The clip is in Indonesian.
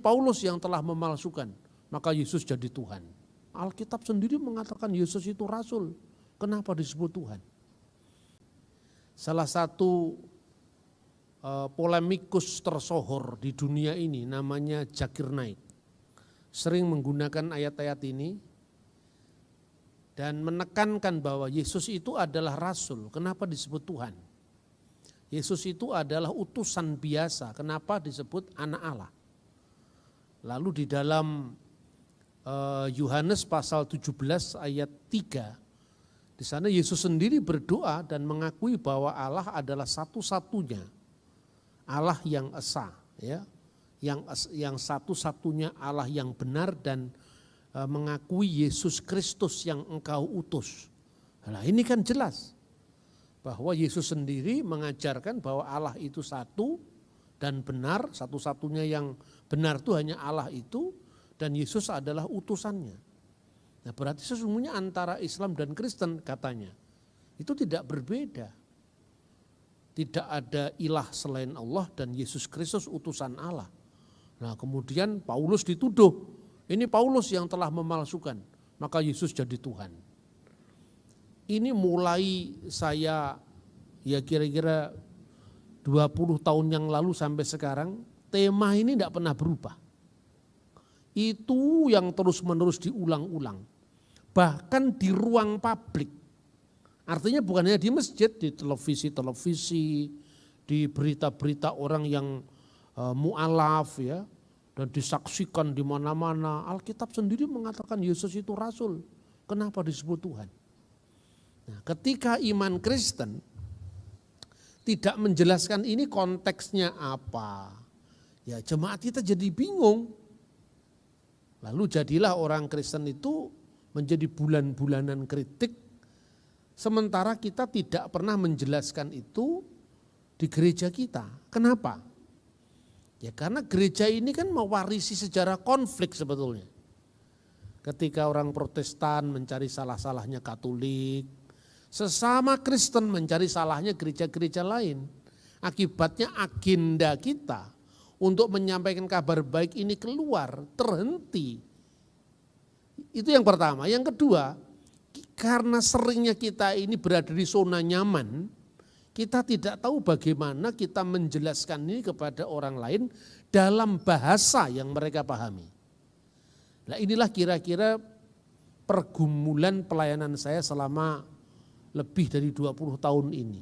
Paulus yang telah memalsukan, maka Yesus jadi Tuhan. Alkitab sendiri mengatakan Yesus itu rasul. Kenapa disebut Tuhan? Salah satu polemikus tersohor di dunia ini namanya Zakir Naik. Sering menggunakan ayat-ayat ini dan menekankan bahwa Yesus itu adalah rasul. Kenapa disebut Tuhan? Yesus itu adalah utusan biasa. Kenapa disebut anak Allah? Lalu di dalam Yohanes pasal 17 ayat 3, di sana Yesus sendiri berdoa dan mengakui bahwa Allah adalah satu-satunya Allah yang esa, ya, yang satu-satunya Allah yang benar, dan mengakui Yesus Kristus yang engkau utus. Nah, ini kan jelas bahwa Yesus sendiri mengajarkan bahwa Allah itu satu dan benar, satu-satunya yang benar itu hanya Allah itu, dan Yesus adalah utusannya. Nah, berarti sesungguhnya antara Islam dan Kristen katanya itu tidak berbeda. Tidak ada ilah selain Allah dan Yesus Kristus utusan Allah. Nah, kemudian Paulus dituduh, ini Paulus yang telah memalsukan, maka Yesus jadi Tuhan. Ini mulai saya ya kira-kira 20 tahun yang lalu sampai sekarang, tema ini tidak pernah berubah. Itu yang terus-menerus diulang-ulang. Bahkan di ruang publik. Artinya bukan hanya di masjid, di televisi-televisi, di berita-berita orang yang mu'alaf, ya, dan disaksikan di mana-mana. Alkitab sendiri mengatakan Yesus itu rasul. Kenapa disebut Tuhan? Nah, ketika iman Kristen tidak menjelaskan ini konteksnya apa, ya jemaat kita jadi bingung. Lalu jadilah orang Kristen itu menjadi bulan-bulanan kritik, sementara kita tidak pernah menjelaskan itu di gereja kita. Kenapa? Ya karena gereja ini kan mewarisi sejarah konflik sebetulnya. Ketika orang Protestan mencari salah-salahnya Katolik, sesama Kristen mencari salahnya gereja-gereja lain. Akibatnya agenda kita untuk menyampaikan kabar baik ini keluar, terhenti. Itu yang pertama. Yang kedua, karena seringnya kita ini berada di zona nyaman, kita tidak tahu bagaimana kita menjelaskan ini kepada orang lain dalam bahasa yang mereka pahami. Nah, inilah kira-kira pergumulan pelayanan saya selama lebih dari 20 tahun ini.